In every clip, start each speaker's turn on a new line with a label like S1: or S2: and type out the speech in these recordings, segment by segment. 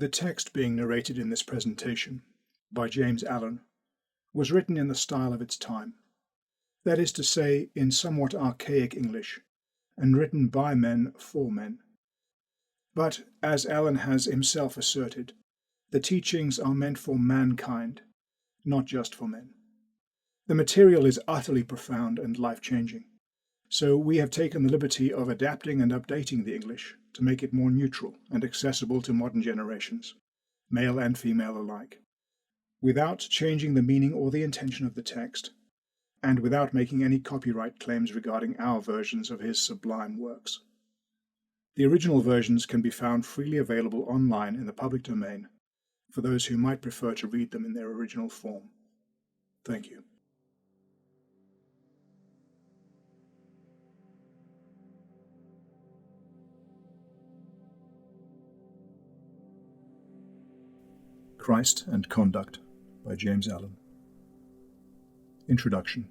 S1: The text being narrated in this presentation, by James Allen, was written in the style of its time, that is to say, in somewhat archaic English, and written by men for men. But, as Allen has himself asserted, the teachings are meant for mankind, not just for men. The material is utterly profound and life-changing, so we have taken the liberty of adapting and updating the English to make it more neutral and accessible to modern generations, male and female alike, without changing the meaning or the intention of the text, and without making any copyright claims regarding our versions of his sublime works. The original versions can be found freely available online in the public domain for those who might prefer to read them in their original form. Thank you. Christ and Conduct by James Allen. Introduction.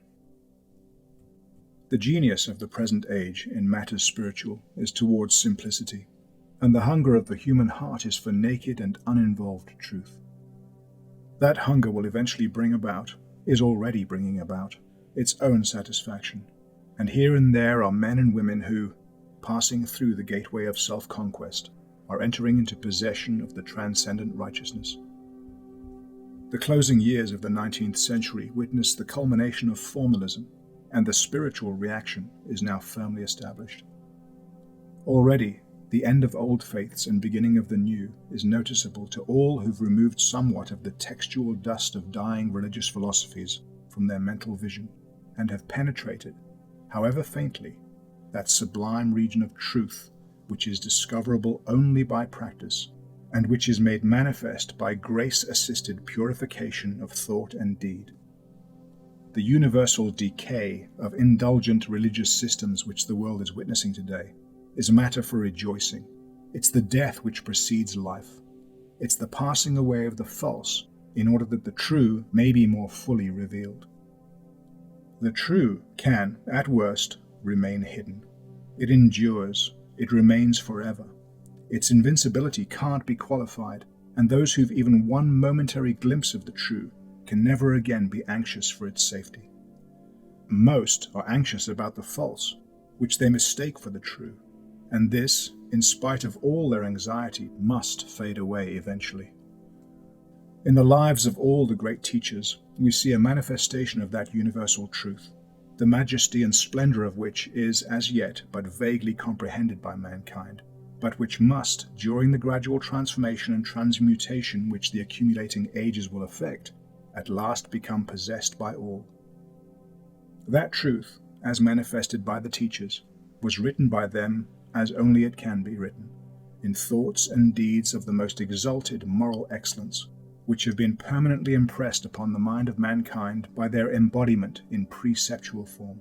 S1: The genius of the present age in matters spiritual is towards simplicity, and the hunger of the human heart is for naked and uninvolved truth. That hunger will eventually is already bringing about, its own satisfaction, and here and there are men and women who, passing through the gateway of self-conquest, are entering into possession of the transcendent righteousness. The closing years of the 19th century witnessed the culmination of formalism, and the spiritual reaction is now firmly established. Already, the end of old faiths and beginning of the new is noticeable to all who've removed somewhat of the textual dust of dying religious philosophies from their mental vision, and have penetrated, however faintly, that sublime region of truth which is discoverable only by practice, and which is made manifest by grace-assisted purification of thought and deed. The universal decay of indulgent religious systems which the world is witnessing today is a matter for rejoicing. It's the death which precedes life. It's the passing away of the false in order that the true may be more fully revealed. The true can, at worst, remain hidden. It endures. It remains forever. Its invincibility can't be qualified, and those who've even one momentary glimpse of the true can never again be anxious for its safety. Most are anxious about the false, which they mistake for the true, and this, in spite of all their anxiety, must fade away eventually. In the lives of all the great teachers, we see a manifestation of that universal truth, the majesty and splendor of which is as yet but vaguely comprehended by mankind, but which must, during the gradual transformation and transmutation which the accumulating ages will effect, at last become possessed by all. That truth, as manifested by the teachers, was written by them as only it can be written, in thoughts and deeds of the most exalted moral excellence, which have been permanently impressed upon the mind of mankind by their embodiment in preceptual form.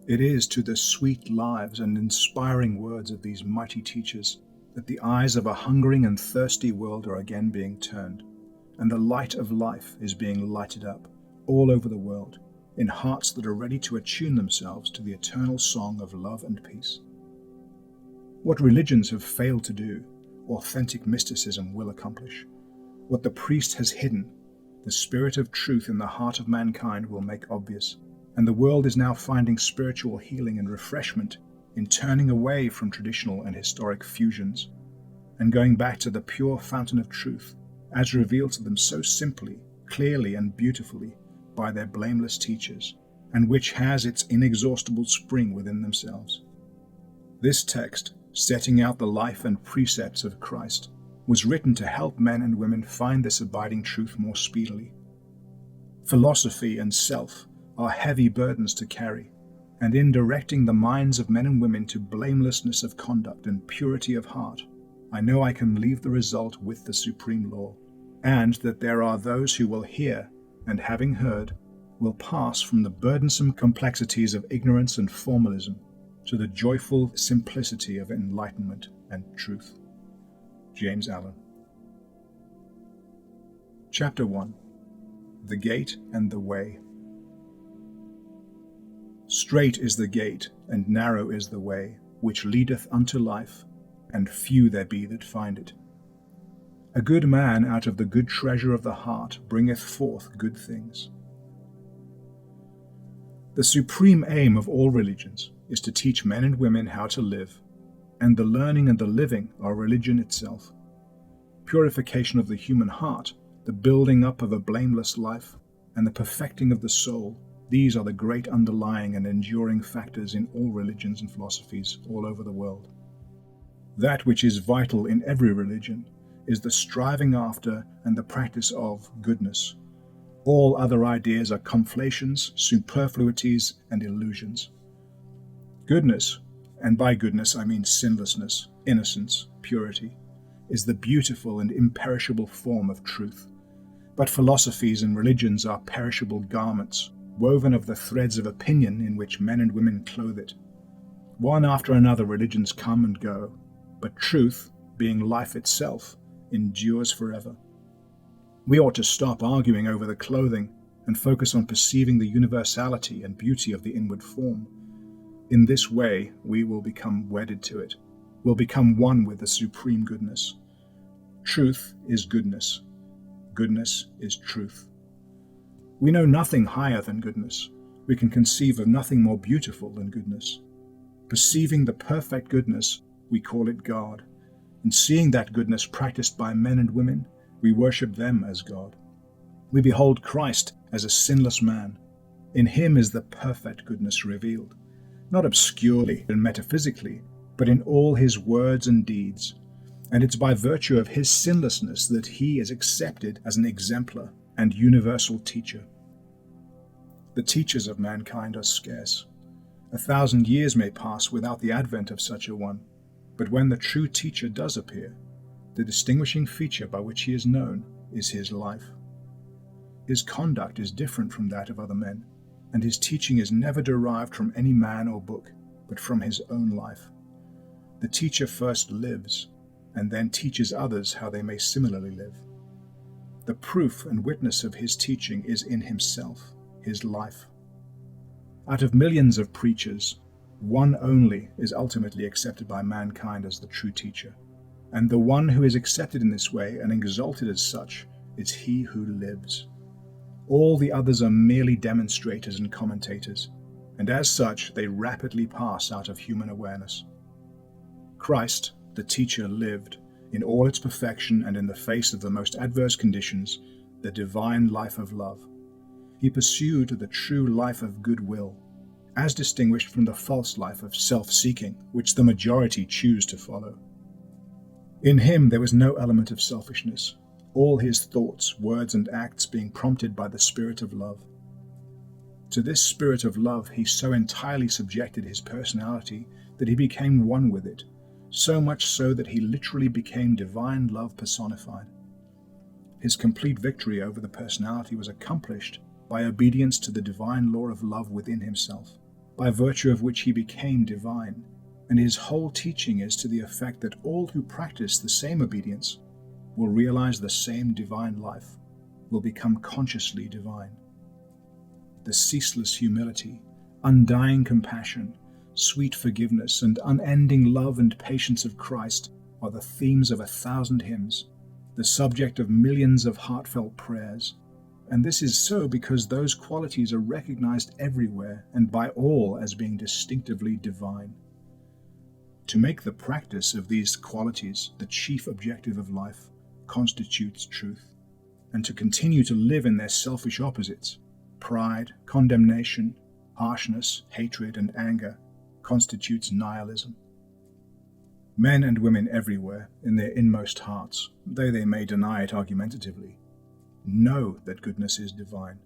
S1: It is to the sweet lives and inspiring words of these mighty teachers that the eyes of a hungering and thirsty world are again being turned, and the light of life is being lighted up all over the world, in hearts that are ready to attune themselves to the eternal song of love and peace. What religions have failed to do, authentic mysticism will accomplish. What the priest has hidden, the spirit of truth in the heart of mankind will make obvious, and the world is now finding spiritual healing and refreshment in turning away from traditional and historic fusions, and going back to the pure fountain of truth, as revealed to them so simply, clearly, and beautifully by their blameless teachers, and which has its inexhaustible spring within themselves. This text, setting out the life and precepts of Christ, was written to help men and women find this abiding truth more speedily. Philosophy and self are heavy burdens to carry, and in directing the minds of men and women to blamelessness of conduct and purity of heart, I know I can leave the result with the supreme law, and that there are those who will hear, and having heard, will pass from the burdensome complexities of ignorance and formalism to the joyful simplicity of enlightenment and truth. James Allen. Chapter 1. The Gate and the Way. Strait is the gate, and narrow is the way, which leadeth unto life, and few there be that find it. A good man out of the good treasure of the heart bringeth forth good things. The supreme aim of all religions is to teach men and women how to live, and the learning and the living are religion itself. Purification of the human heart, the building up of a blameless life, and the perfecting of the soul, these are the great underlying and enduring factors in all religions and philosophies all over the world. That which is vital in every religion is the striving after and the practice of goodness. All other ideas are conflations, superfluities, and illusions. Goodness, and by goodness I mean sinlessness, innocence, purity, is the beautiful and imperishable form of truth. But philosophies and religions are perishable garments, woven of the threads of opinion in which men and women clothe it. One after another religions come and go, but truth, being life itself, endures forever. We ought to stop arguing over the clothing and focus on perceiving the universality and beauty of the inward form. In this way, we will become wedded to it, will become one with the supreme goodness. Truth is goodness. Goodness is truth. We know nothing higher than goodness. We can conceive of nothing more beautiful than goodness. Perceiving the perfect goodness, we call it God. And seeing that goodness practiced by men and women, we worship them as God. We behold Christ as a sinless man. In him is the perfect goodness revealed, not obscurely and metaphysically, but in all his words and deeds. And it's by virtue of his sinlessness that he is accepted as an exemplar and universal teacher. The teachers of mankind are scarce. 1,000 years may pass without the advent of such a one. But when the true teacher does appear, the distinguishing feature by which he is known is his life. His conduct is different from that of other men, and his teaching is never derived from any man or book, but from his own life. The teacher first lives, and then teaches others how they may similarly live. The proof and witness of his teaching is in himself, his life. Out of millions of preachers, one only is ultimately accepted by mankind as the true teacher, and the one who is accepted in this way and exalted as such is he who lives. All the others are merely demonstrators and commentators, and as such they rapidly pass out of human awareness. Christ, the teacher, lived, in all its perfection and in the face of the most adverse conditions, the divine life of love. He pursued the true life of goodwill, as distinguished from the false life of self-seeking, which the majority choose to follow. In him there was no element of selfishness, all his thoughts, words, and acts being prompted by the spirit of love. To this spirit of love he so entirely subjected his personality that he became one with it, so much so that he literally became divine love personified. His complete victory over the personality was accomplished by obedience to the divine law of love within himself, by virtue of which he became divine, and his whole teaching is to the effect that all who practice the same obedience will realize the same divine life, will become consciously divine. The ceaseless humility, undying compassion, sweet forgiveness, and unending love and patience of Christ are the themes of 1,000 hymns, the subject of millions of heartfelt prayers. And this is so because those qualities are recognized everywhere and by all as being distinctively divine. To make the practice of these qualities the chief objective of life constitutes truth, and to continue to live in their selfish opposites, pride, condemnation, harshness, hatred, and anger, constitutes nihilism. Men and women everywhere, in their inmost hearts, though they may deny it argumentatively, know that goodness is divine,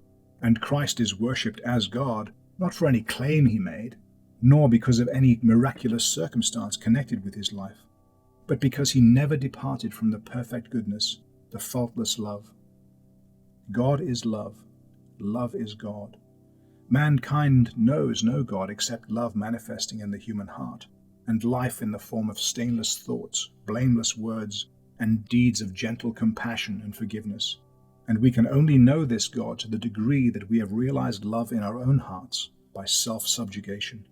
S1: and Christ is worshipped as God, not for any claim he made, nor because of any miraculous circumstance connected with his life, but because he never departed from the perfect goodness, the faultless love. God is love. Love is God. Mankind knows no God except love manifesting in the human heart, and life in the form of stainless thoughts, blameless words, and deeds of gentle compassion and forgiveness. And we can only know this God to the degree that we have realized love in our own hearts by self-subjugation.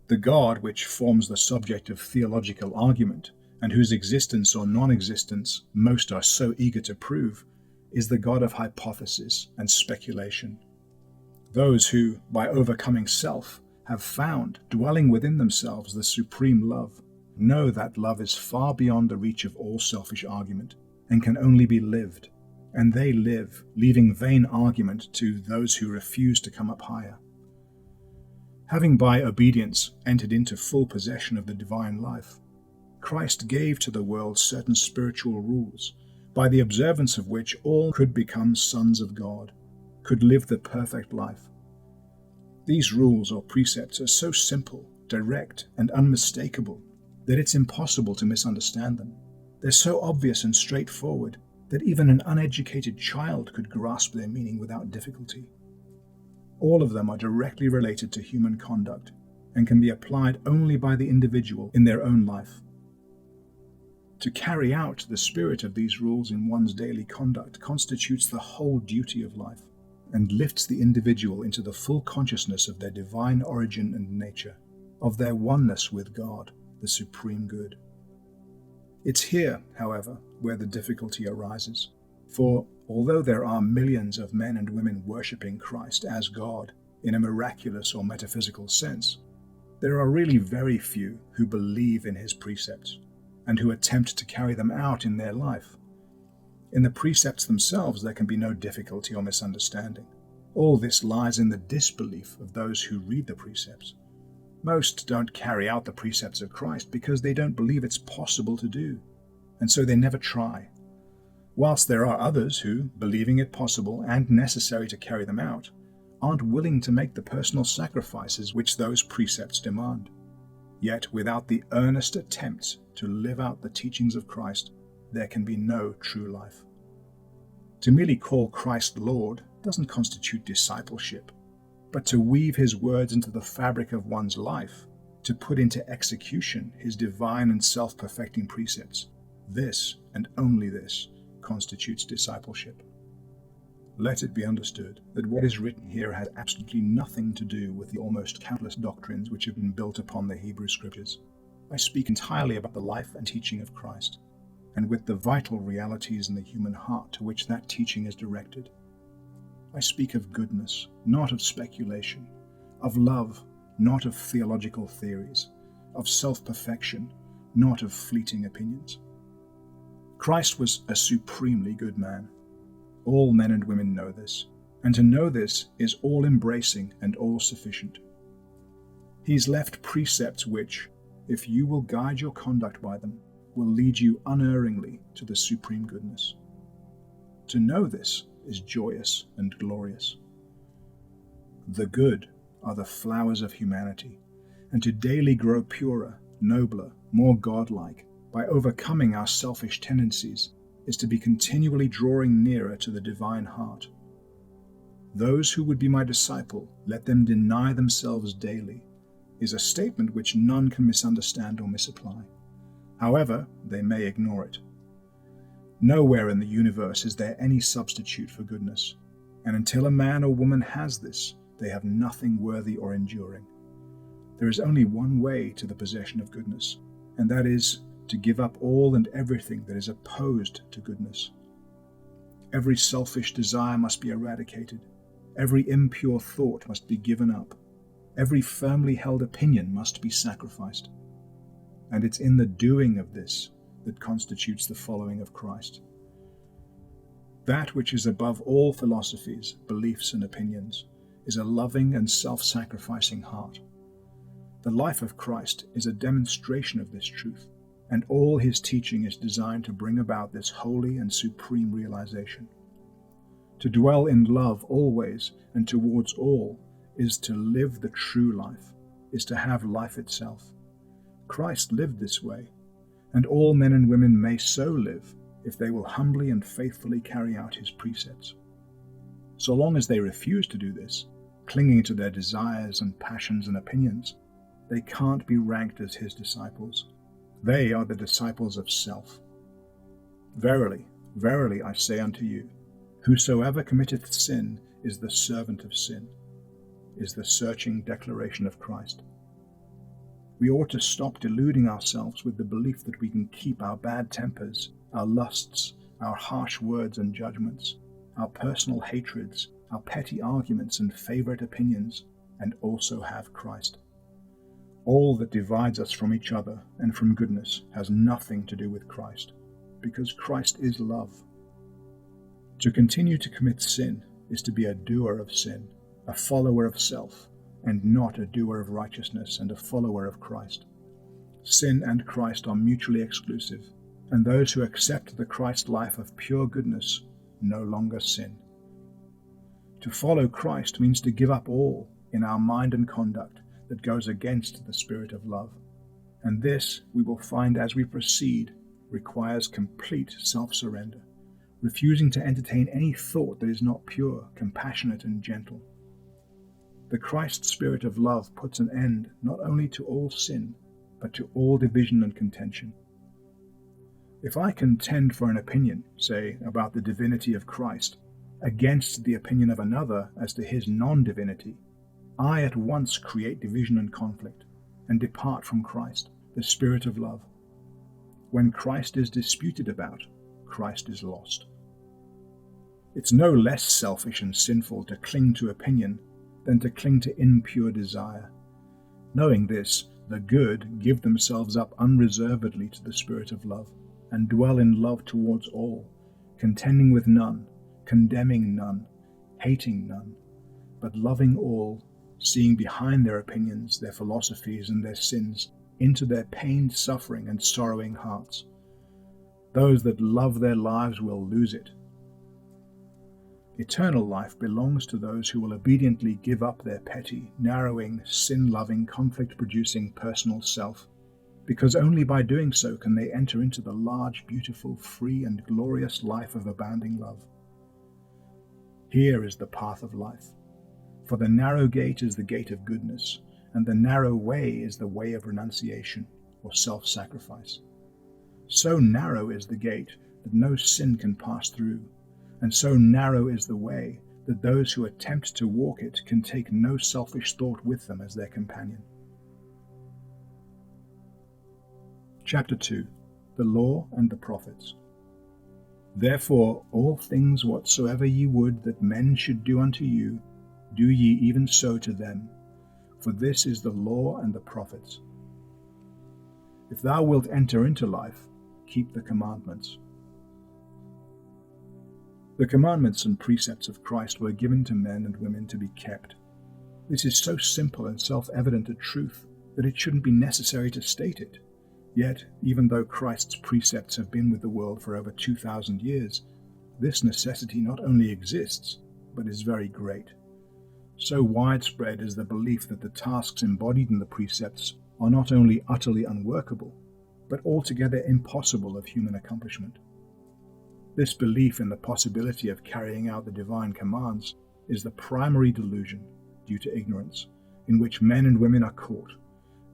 S1: The God which forms the subject of theological argument and whose existence or non-existence most are so eager to prove, is the God of hypothesis and speculation. Those who, by overcoming self, have found, dwelling within themselves, the supreme love, know that love is far beyond the reach of all selfish argument, and can only be lived, and they live, leaving vain argument to those who refuse to come up higher. Having by obedience entered into full possession of the divine life, Christ gave to the world certain spiritual rules, by the observance of which all could become sons of God, could live the perfect life. These rules or precepts are so simple, direct, and unmistakable that it's impossible to misunderstand them. They're so obvious and straightforward that even an uneducated child could grasp their meaning without difficulty. All of them are directly related to human conduct and can be applied only by the individual in their own life. To carry out the spirit of these rules in one's daily conduct constitutes the whole duty of life and lifts the individual into the full consciousness of their divine origin and nature, of their oneness with God, the supreme good. It's here, however, where the difficulty arises, for although there are millions of men and women worshipping Christ as God in a miraculous or metaphysical sense, there are really very few who believe in his precepts and who attempt to carry them out in their life. In the precepts themselves there can be no difficulty or misunderstanding. All this lies in the disbelief of those who read the precepts. Most don't carry out the precepts of Christ because they don't believe it's possible to do, and so they never try. Whilst there are others who, believing it possible and necessary to carry them out, aren't willing to make the personal sacrifices which those precepts demand. Yet without the earnest attempts to live out the teachings of Christ, there can be no true life. To merely call Christ Lord doesn't constitute discipleship, but to weave his words into the fabric of one's life, to put into execution his divine and self-perfecting precepts, this, and only this, constitutes discipleship. Let it be understood that what is written here has absolutely nothing to do with the almost countless doctrines which have been built upon the Hebrew Scriptures. I speak entirely about the life and teaching of Christ, and with the vital realities in the human heart to which that teaching is directed. I speak of goodness, not of speculation, of love, not of theological theories, of self-perfection, not of fleeting opinions. Christ was a supremely good man. All men and women know this, and to know this is all-embracing and all-sufficient. He's left precepts which, if you will guide your conduct by them, will lead you unerringly to the supreme goodness. To know this is joyous and glorious. The good are the flowers of humanity, and to daily grow purer, nobler, more godlike, by overcoming our selfish tendencies, is to be continually drawing nearer to the divine heart. Those who would be my disciple, let them deny themselves daily, is a statement which none can misunderstand or misapply. However, they may ignore it. Nowhere in the universe is there any substitute for goodness, and until a man or woman has this, they have nothing worthy or enduring. There is only one way to the possession of goodness, and that is to give up all and everything that is opposed to goodness. Every selfish desire must be eradicated. Every impure thought must be given up. Every firmly held opinion must be sacrificed. And it's in the doing of this that constitutes the following of Christ. That which is above all philosophies, beliefs, and opinions is a loving and self-sacrificing heart. The life of Christ is a demonstration of this truth, and all his teaching is designed to bring about this holy and supreme realization. To dwell in love always and towards all is to live the true life, is to have life itself. Christ lived this way, and all men and women may so live if they will humbly and faithfully carry out his precepts. So long as they refuse to do this, clinging to their desires and passions and opinions, they can't be ranked as his disciples. They are the disciples of self. Verily, verily, I say unto you, whosoever committeth sin is the servant of sin, is the searching declaration of Christ. We ought to stop deluding ourselves with the belief that we can keep our bad tempers, our lusts, our harsh words and judgments, our personal hatreds, our petty arguments and favorite opinions, and also have Christ. All that divides us from each other and from goodness has nothing to do with Christ, because Christ is love. To continue to commit sin is to be a doer of sin, a follower of self, and not a doer of righteousness and a follower of Christ. Sin and Christ are mutually exclusive, and those who accept the Christ life of pure goodness no longer sin. To follow Christ means to give up all in our mind and conduct that goes against the spirit of love, and this, we will find as we proceed, requires complete self-surrender, refusing to entertain any thought that is not pure, compassionate, and gentle. The Christ spirit of love puts an end not only to all sin, but to all division and contention. If I contend for an opinion, say, about the divinity of Christ, against the opinion of another as to his non-divinity, I at once create division and conflict, and depart from Christ, the spirit of love. When Christ is disputed about, Christ is lost. It's no less selfish and sinful to cling to opinion than to cling to impure desire. Knowing this, the good give themselves up unreservedly to the spirit of love, and dwell in love towards all, contending with none, condemning none, hating none, but loving all, seeing behind their opinions, their philosophies, and their sins, into their pained suffering and sorrowing hearts. Those that love their lives will lose it. Eternal life belongs to those who will obediently give up their petty, narrowing, sin-loving, conflict-producing personal self, because only by doing so can they enter into the large, beautiful, free, and glorious life of abounding love. Here is the path of life. For the narrow gate is the gate of goodness, and the narrow way is the way of renunciation, or self-sacrifice. So narrow is the gate that no sin can pass through, and so narrow is the way that those who attempt to walk it can take no selfish thought with them as their companion. Chapter 2. The Law and the Prophets. Therefore all things whatsoever ye would that men should do unto you, do ye even so to them, for this is the law and the prophets. If thou wilt enter into life, keep the commandments. The commandments and precepts of Christ were given to men and women to be kept. This is so simple and self-evident a truth that it shouldn't be necessary to state it. Yet, even though Christ's precepts have been with the world for over 2,000 years, this necessity not only exists, but is very great. So widespread is the belief that the tasks embodied in the precepts are not only utterly unworkable, but altogether impossible of human accomplishment. This belief in the possibility of carrying out the divine commands is the primary delusion, due to ignorance, in which men and women are caught,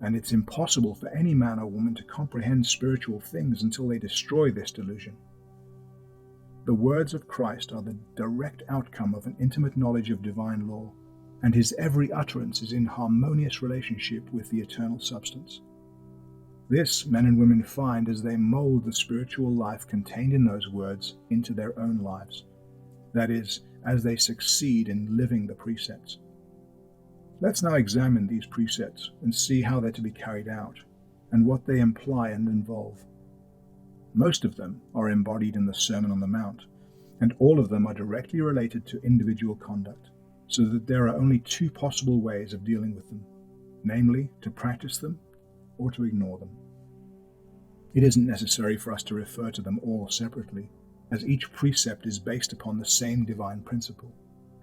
S1: and it's impossible for any man or woman to comprehend spiritual things until they destroy this delusion. The words of Christ are the direct outcome of an intimate knowledge of divine law, and his every utterance is in harmonious relationship with the eternal substance. This men and women find as they mold the spiritual life contained in those words into their own lives, that is, as they succeed in living the precepts. Let's now examine these precepts and see how they're to be carried out, and what they imply and involve. Most of them are embodied in the Sermon on the Mount, and all of them are directly related to individual conduct, so that there are only two possible ways of dealing with them, namely, to practice them or to ignore them. It isn't necessary for us to refer to them all separately, as each precept is based upon the same divine principle,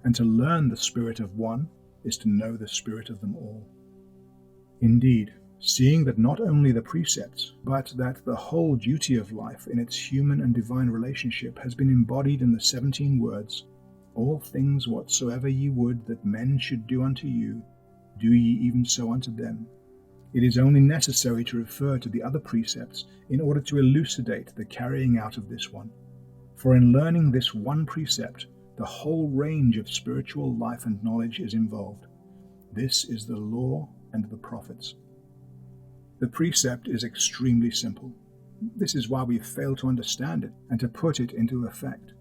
S1: and to learn the spirit of one is to know the spirit of them all. Indeed, seeing that not only the precepts, but that the whole duty of life in its human and divine relationship has been embodied in the 17 words, all things whatsoever ye would that men should do unto you, do ye even so unto them, it is only necessary to refer to the other precepts in order to elucidate the carrying out of this one. For in learning this one precept, the whole range of spiritual life and knowledge is involved. This is the law and the prophets. The precept is extremely simple. This is why we fail to understand it and to put it into effect.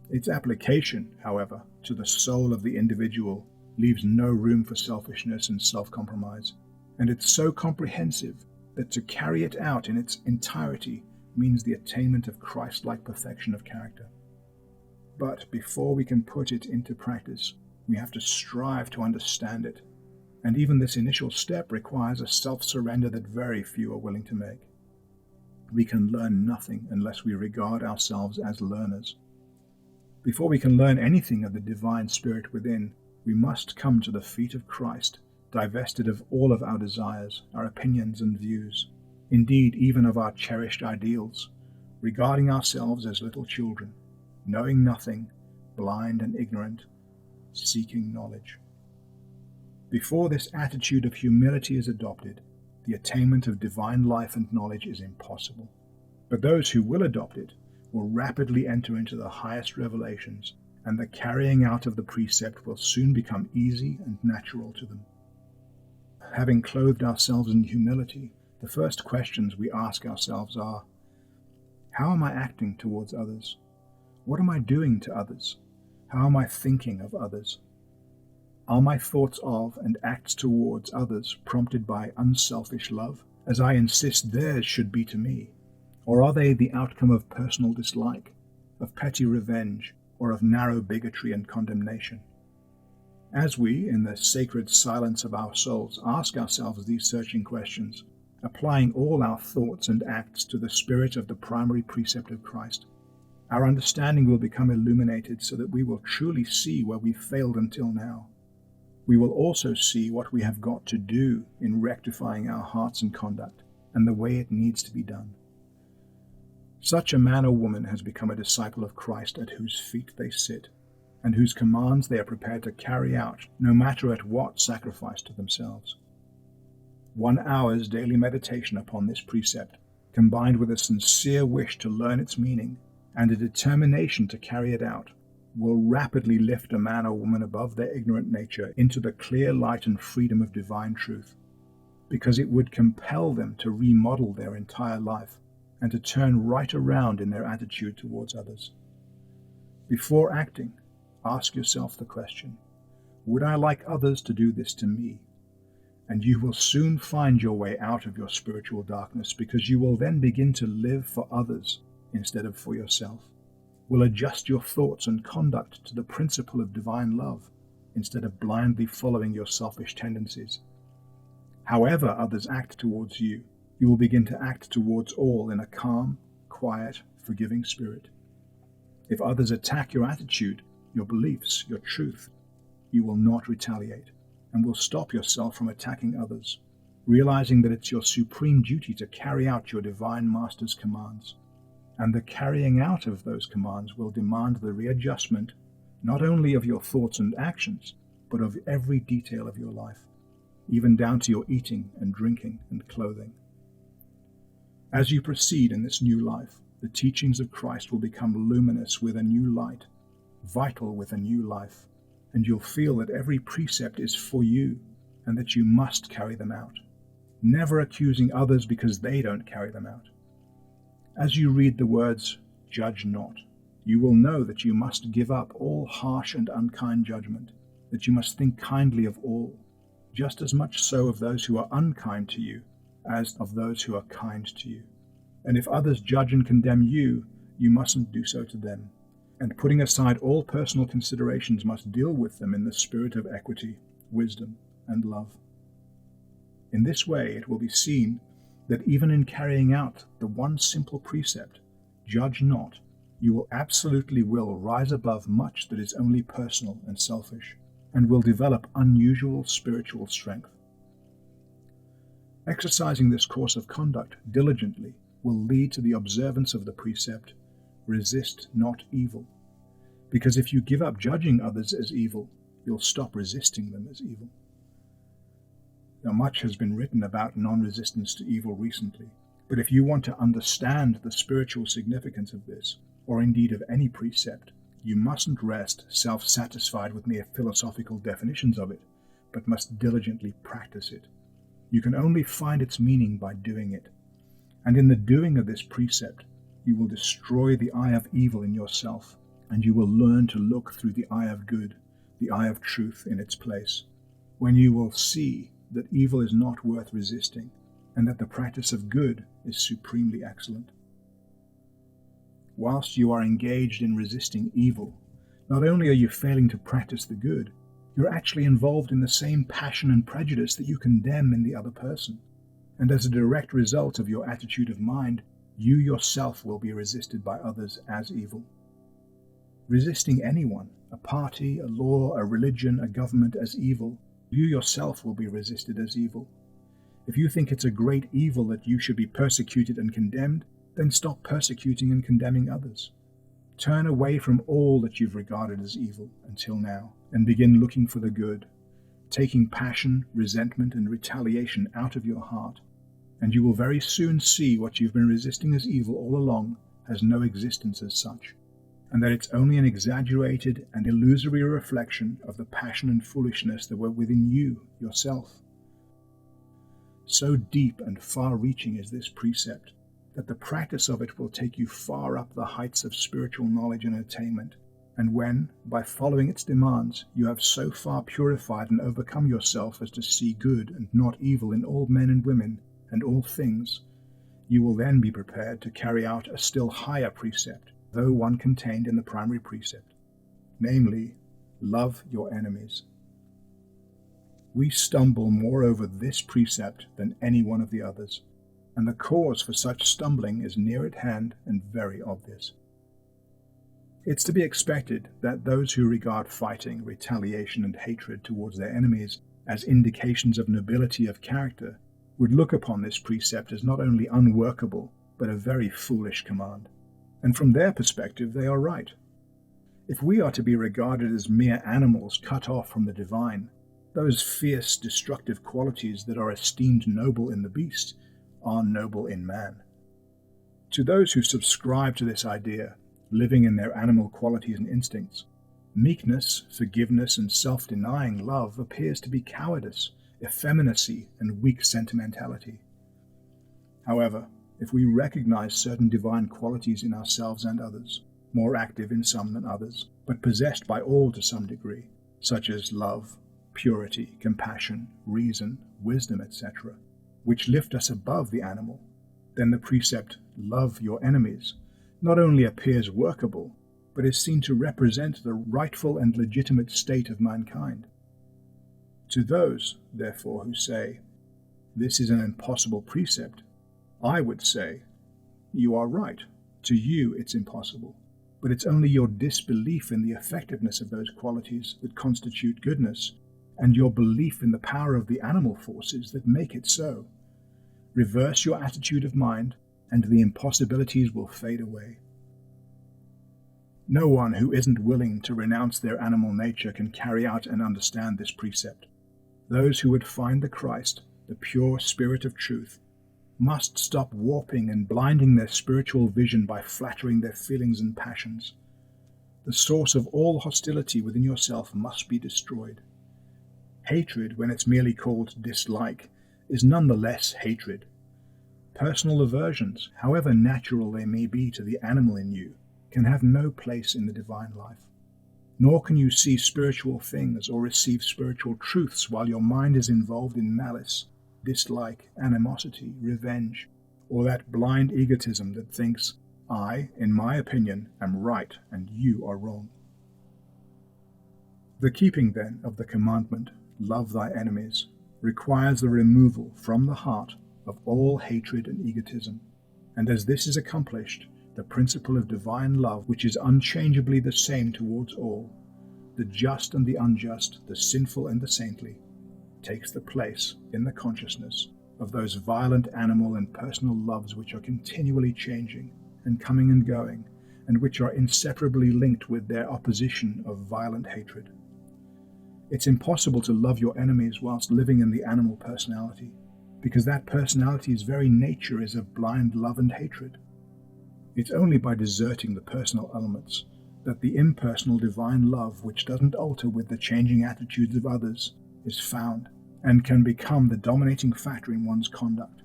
S1: Its application, however, to the soul of the individual leaves no room for selfishness and self-compromise, and it's so comprehensive that to carry it out in its entirety means the attainment of Christ-like perfection of character. But before we can put it into practice, we have to strive to understand it, and even this initial step requires a self-surrender that very few are willing to make. We can learn nothing unless we regard ourselves as learners. Before we can learn anything of the divine spirit within, we must come to the feet of Christ, divested of all of our desires, our opinions and views, indeed even of our cherished ideals, regarding ourselves as little children, knowing nothing, blind and ignorant, seeking knowledge. Before this attitude of humility is adopted, the attainment of divine life and knowledge is impossible. But those who will adopt it will rapidly enter into the highest revelations, and the carrying out of the precept will soon become easy and natural to them. Having clothed ourselves in humility, the first questions we ask ourselves are, how am I acting towards others? What am I doing to others? How am I thinking of others? Are my thoughts of and acts towards others prompted by unselfish love, as I insist theirs should be to me? Or are they the outcome of personal dislike, of petty revenge, or of narrow bigotry and condemnation? As we, in the sacred silence of our souls, ask ourselves these searching questions, applying all our thoughts and acts to the spirit of the primary precept of Christ, our understanding will become illuminated so that we will truly see where we failed until now. We will also see what we have got to do in rectifying our hearts and conduct, and the way it needs to be done. Such a man or woman has become a disciple of Christ at whose feet they sit, and whose commands they are prepared to carry out, no matter at what sacrifice to themselves. 1 hour's daily meditation upon this precept, combined with a sincere wish to learn its meaning, and a determination to carry it out, will rapidly lift a man or woman above their ignorant nature into the clear light and freedom of divine truth, because it would compel them to remodel their entire life and to turn right around in their attitude towards others. Before acting, ask yourself the question, would I like others to do this to me? And you will soon find your way out of your spiritual darkness, because you will then begin to live for others instead of for yourself. Will adjust your thoughts and conduct to the principle of divine love, instead of blindly following your selfish tendencies. However others act towards you, you will begin to act towards all in a calm, quiet, forgiving spirit. If others attack your attitude, your beliefs, your truth, you will not retaliate, and will stop yourself from attacking others, realizing that it's your supreme duty to carry out your divine master's commands. And the carrying out of those commands will demand the readjustment not only of your thoughts and actions, but of every detail of your life, even down to your eating and drinking and clothing. As you proceed in this new life, the teachings of Christ will become luminous with a new light, vital with a new life, and you'll feel that every precept is for you and that you must carry them out, never accusing others because they don't carry them out. As you read the words, "Judge not," you will know that you must give up all harsh and unkind judgment, that you must think kindly of all, just as much so of those who are unkind to you as of those who are kind to you. And if others judge and condemn you, you mustn't do so to them, and putting aside all personal considerations must deal with them in the spirit of equity, wisdom, and love. In this way it will be seen that even in carrying out the one simple precept, "Judge not," you will absolutely rise above much that is only personal and selfish, and will develop unusual spiritual strength. Exercising this course of conduct diligently will lead to the observance of the precept, "Resist not evil," because if you give up judging others as evil, you'll stop resisting them as evil. Now, much has been written about non-resistance to evil recently, but if you want to understand the spiritual significance of this, or indeed of any precept, you mustn't rest self-satisfied with mere philosophical definitions of it, but must diligently practice it. You can only find its meaning by doing it. And in the doing of this precept, you will destroy the eye of evil in yourself, and you will learn to look through the eye of good, the eye of truth in its place, when you will see that evil is not worth resisting, and that the practice of good is supremely excellent. Whilst you are engaged in resisting evil, not only are you failing to practice the good, you're actually involved in the same passion and prejudice that you condemn in the other person. And as a direct result of your attitude of mind, you yourself will be resisted by others as evil. Resisting anyone, a party, a law, a religion, a government as evil, you yourself will be resisted as evil. If you think it's a great evil that you should be persecuted and condemned, then stop persecuting and condemning others. Turn away from all that you've regarded as evil until now, and begin looking for the good, taking passion, resentment, and retaliation out of your heart, and you will very soon see what you've been resisting as evil all along has no existence as such, and that it's only an exaggerated and illusory reflection of the passion and foolishness that were within you yourself. So deep and far-reaching is this precept, that the practice of it will take you far up the heights of spiritual knowledge and attainment, and when, by following its demands, you have so far purified and overcome yourself as to see good and not evil in all men and women and all things, you will then be prepared to carry out a still higher precept, though one contained in the primary precept, namely, love your enemies. We stumble more over this precept than any one of the others, and the cause for such stumbling is near at hand and very obvious. It's to be expected that those who regard fighting, retaliation, and hatred towards their enemies as indications of nobility of character would look upon this precept as not only unworkable, but a very foolish command. And from their perspective, they are right. If we are to be regarded as mere animals cut off from the divine, those fierce, destructive qualities that are esteemed noble in the beast are noble in man. To those who subscribe to this idea, living in their animal qualities and instincts, meekness, forgiveness, and self-denying love appears to be cowardice, effeminacy, and weak sentimentality. However, if we recognize certain divine qualities in ourselves and others, more active in some than others, but possessed by all to some degree, such as love, purity, compassion, reason, wisdom, etc., which lift us above the animal, then the precept, love your enemies, not only appears workable, but is seen to represent the rightful and legitimate state of mankind. To those, therefore, who say, this is an impossible precept, I would say, you are right. To you it's impossible, but it's only your disbelief in the effectiveness of those qualities that constitute goodness, and your belief in the power of the animal forces that make it so. Reverse your attitude of mind, and the impossibilities will fade away. No one who isn't willing to renounce their animal nature can carry out and understand this precept. Those who would find the Christ, the pure spirit of truth, must stop warping and blinding their spiritual vision by flattering their feelings and passions. The source of all hostility within yourself must be destroyed. Hatred, when it's merely called dislike, is nonetheless hatred. Personal aversions, however natural they may be to the animal in you, can have no place in the divine life. Nor can you see spiritual things or receive spiritual truths while your mind is involved in malice, dislike, animosity, revenge, or that blind egotism that thinks, I, in my opinion, am right and you are wrong. The keeping, then, of the commandment, love thy enemies, requires the removal from the heart of all hatred and egotism, and as this is accomplished, the principle of divine love, which is unchangeably the same towards all, the just and the unjust, the sinful and the saintly, takes the place in the consciousness of those violent animal and personal loves which are continually changing and coming and going, and which are inseparably linked with their opposition of violent hatred. It's impossible to love your enemies whilst living in the animal personality, because that personality's very nature is of blind love and hatred. It's only by deserting the personal elements that the impersonal divine love, which doesn't alter with the changing attitudes of others, is found, and can become the dominating factor in one's conduct.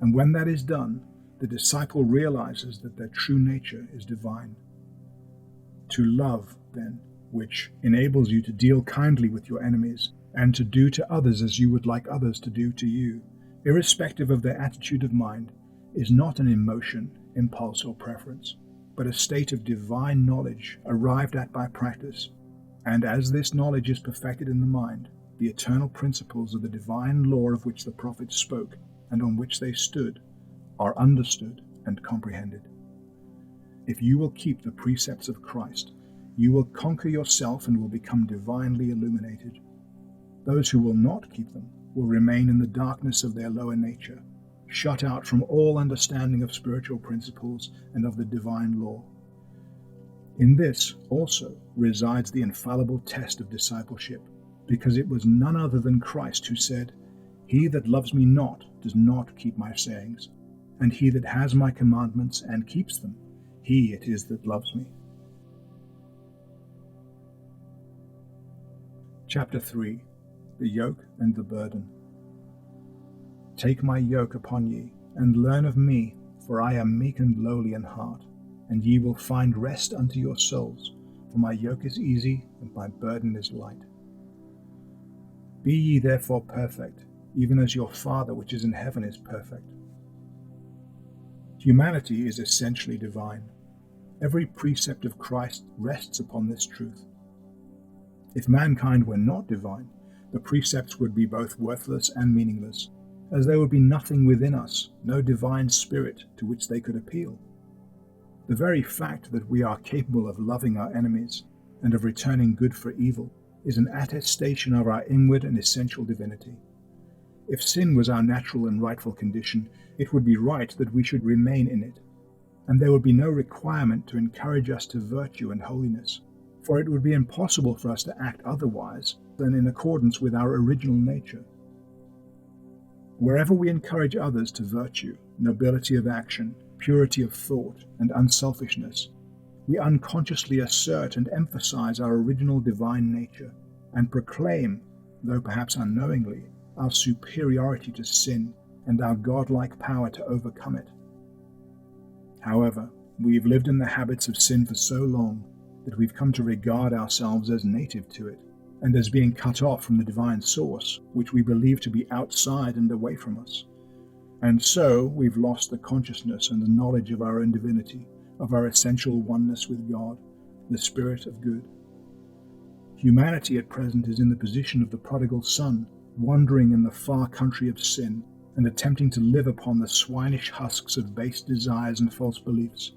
S1: And when that is done, the disciple realizes that their true nature is divine. To love, then, which enables you to deal kindly with your enemies and to do to others as you would like others to do to you, irrespective of their attitude of mind, is not an emotion, impulse, or preference, but a state of divine knowledge arrived at by practice. And as this knowledge is perfected in the mind, the eternal principles of the divine law of which the prophets spoke and on which they stood are understood and comprehended. If you will keep the precepts of Christ, you will conquer yourself and will become divinely illuminated. Those who will not keep them will remain in the darkness of their lower nature, shut out from all understanding of spiritual principles and of the divine law. In this also resides the infallible test of discipleship, because it was none other than Christ who said, "He that loves me not does not keep my sayings, and he that has my commandments and keeps them, he it is that loves me." Chapter 3. The Yoke and the Burden. Take my yoke upon ye, and learn of me, for I am meek and lowly in heart, and ye will find rest unto your souls, for my yoke is easy, and my burden is light. Be ye therefore perfect, even as your Father which is in heaven is perfect. Humanity is essentially divine. Every precept of Christ rests upon this truth. If mankind were not divine, the precepts would be both worthless and meaningless, as there would be nothing within us, no divine spirit to which they could appeal. The very fact that we are capable of loving our enemies and of returning good for evil is an attestation of our inward and essential divinity. If sin was our natural and rightful condition, it would be right that we should remain in it, and there would be no requirement to encourage us to virtue and holiness, for it would be impossible for us to act otherwise than in accordance with our original nature. Wherever we encourage others to virtue, nobility of action, purity of thought, and unselfishness, we unconsciously assert and emphasize our original divine nature, and proclaim, though perhaps unknowingly, our superiority to sin and our godlike power to overcome it. However, we've lived in the habits of sin for so long that we've come to regard ourselves as native to it, and as being cut off from the divine source, which we believe to be outside and away from us. And so we've lost the consciousness and the knowledge of our own divinity, of our essential oneness with God, the Spirit of good. Humanity at present is in the position of the prodigal son, wandering in the far country of sin, and attempting to live upon the swinish husks of base desires and false beliefs.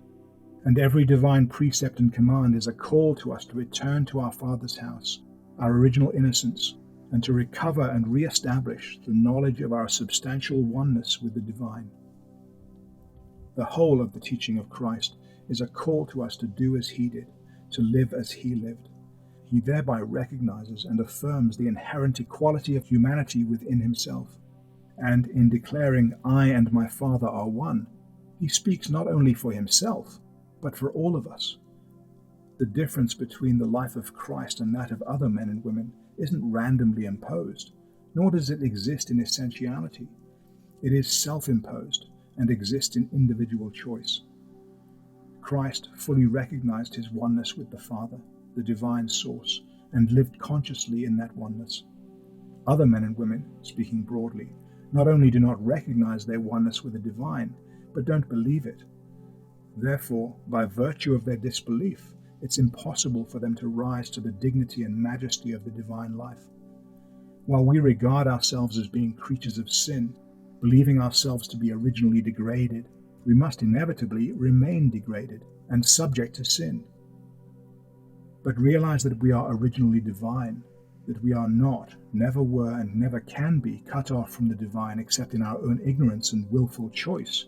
S1: And every divine precept and command is a call to us to return to our Father's house, our original innocence, and to recover and re-establish the knowledge of our substantial oneness with the divine. The whole of the teaching of Christ is a call to us to do as he did, to live as he lived. He thereby recognizes and affirms the inherent equality of humanity within himself, and in declaring, "I and my Father are one," he speaks not only for himself, but for all of us. The difference between the life of Christ and that of other men and women isn't randomly imposed, nor does it exist in essentiality. It is self-imposed and exists in individual choice. Christ fully recognized his oneness with the Father, the divine source, and lived consciously in that oneness. Other men and women, speaking broadly, not only do not recognize their oneness with the divine, but don't believe it. Therefore, by virtue of their disbelief, it's impossible for them to rise to the dignity and majesty of the divine life. While we regard ourselves as being creatures of sin, believing ourselves to be originally degraded, we must inevitably remain degraded and subject to sin. But realize that we are originally divine, that we are not, never were, and never can be cut off from the divine except in our own ignorance and willful choice,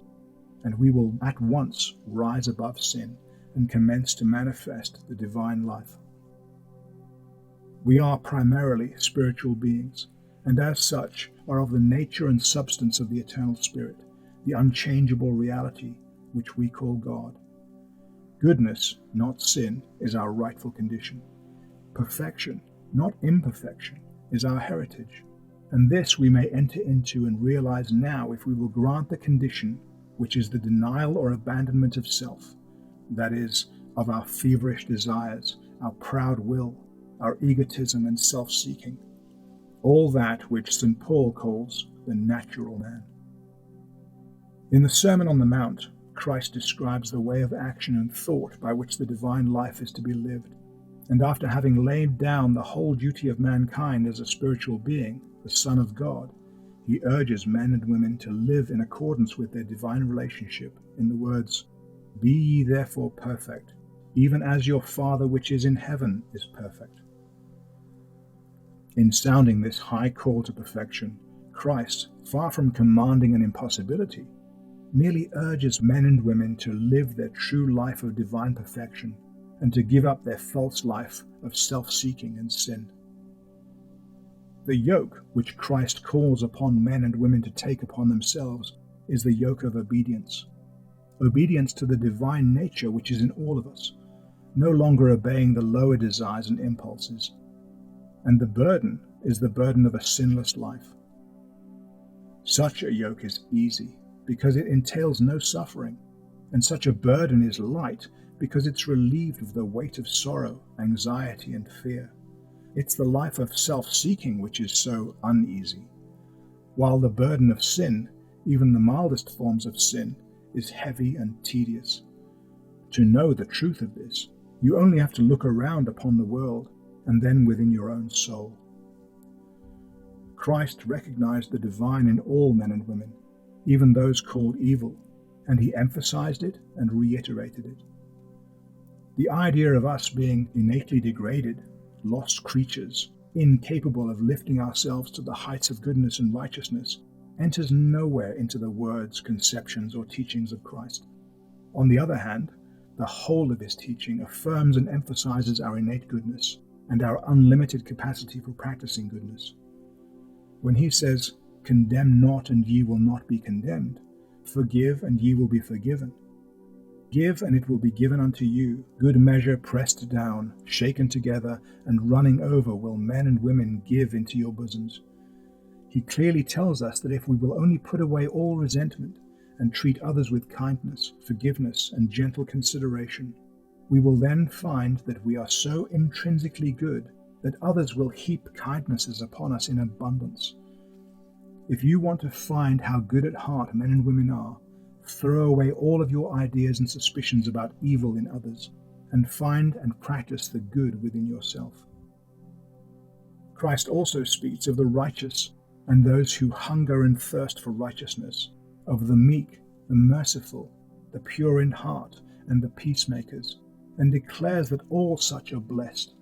S1: and we will at once rise above sin and commence to manifest the divine life. We are primarily spiritual beings, and as such are of the nature and substance of the eternal Spirit, the unchangeable reality which we call God. Goodness, not sin, is our rightful condition. Perfection, not imperfection, is our heritage, And this we may enter into and realize now if we will grant the condition, which is the denial or abandonment of self, that is, of our feverish desires, our proud will, our egotism and self-seeking, all that which St. Paul calls the natural man. In the Sermon on the Mount, Christ describes the way of action and thought by which the divine life is to be lived, and after having laid down the whole duty of mankind as a spiritual being, the Son of God, he urges men and women to live in accordance with their divine relationship in the words, "Be ye therefore perfect, even as your Father which is in heaven is perfect." In sounding this high call to perfection, Christ, far from commanding an impossibility, merely urges men and women to live their true life of divine perfection and to give up their false life of self-seeking and sin. The yoke which Christ calls upon men and women to take upon themselves is the yoke of obedience. Obedience to the divine nature which is in all of us, no longer obeying the lower desires and impulses. And the burden is the burden of a sinless life. Such a yoke is easy because it entails no suffering, and such a burden is light because it's relieved of the weight of sorrow, anxiety, and fear. It's the life of self-seeking which is so uneasy, while the burden of sin, even the mildest forms of sin, is heavy and tedious. To know the truth of this, you only have to look around upon the world and then within your own soul. Christ recognized the divine in all men and women, even those called evil, and he emphasized it and reiterated it. The idea of us being innately degraded, lost creatures, incapable of lifting ourselves to the heights of goodness and righteousness, enters nowhere into the words, conceptions, or teachings of Christ. On the other hand, the whole of his teaching affirms and emphasizes our innate goodness and our unlimited capacity for practicing goodness. When he says, "Condemn not, and ye will not be condemned. Forgive, and ye will be forgiven. Give, and it will be given unto you. Good measure, pressed down, shaken together, and running over will men and women give into your bosoms." He clearly tells us that if we will only put away all resentment and treat others with kindness, forgiveness, and gentle consideration, we will then find that we are so intrinsically good that others will heap kindnesses upon us in abundance. If you want to find how good at heart men and women are, throw away all of your ideas and suspicions about evil in others, and find and practice the good within yourself. Christ also speaks of the righteous and those who hunger and thirst for righteousness, of the meek, the merciful, the pure in heart, and the peacemakers, and declares that all such are blessed.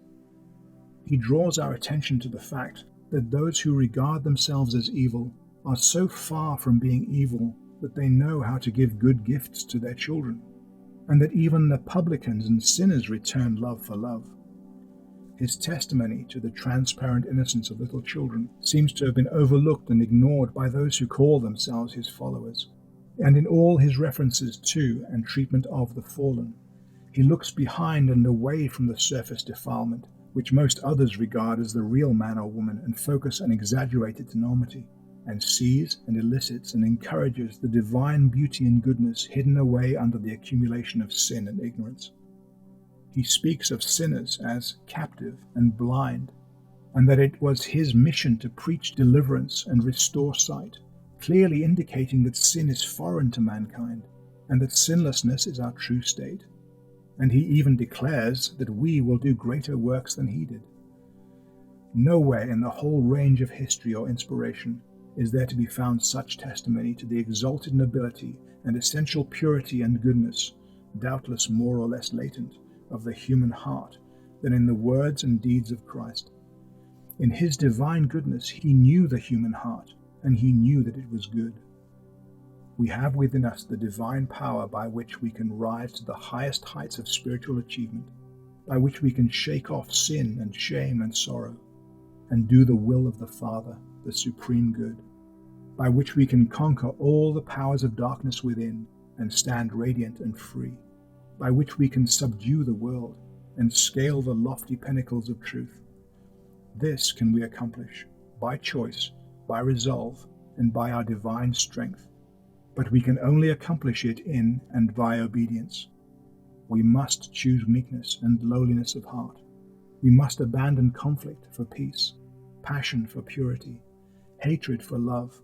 S1: He draws our attention to the fact that those who regard themselves as evil are so far from being evil that they know how to give good gifts to their children, and that even the publicans and sinners return love for love. His testimony to the transparent innocence of little children seems to have been overlooked and ignored by those who call themselves his followers, and in all his references to and treatment of the fallen, he looks behind and away from the surface defilement, which most others regard as the real man or woman and focus on exaggerated enormity, and sees and elicits and encourages the divine beauty and goodness hidden away under the accumulation of sin and ignorance. He speaks of sinners as captive and blind, and that it was his mission to preach deliverance and restore sight, clearly indicating that sin is foreign to mankind, and that sinlessness is our true state. And he even declares that we will do greater works than he did. Nowhere in the whole range of history or inspiration is there to be found such testimony to the exalted nobility and essential purity and goodness, doubtless more or less latent, of the human heart than in the words and deeds of Christ. In his divine goodness, he knew the human heart, and he knew that it was good. We have within us the divine power by which we can rise to the highest heights of spiritual achievement, by which we can shake off sin and shame and sorrow, and do the will of the Father, the supreme good, by which we can conquer all the powers of darkness within and stand radiant and free, by which we can subdue the world and scale the lofty pinnacles of truth. This can we accomplish by choice, by resolve and by our divine strength, but we can only accomplish it in and by obedience. We must choose meekness and lowliness of heart. We must abandon conflict for peace, passion for purity, hatred for love,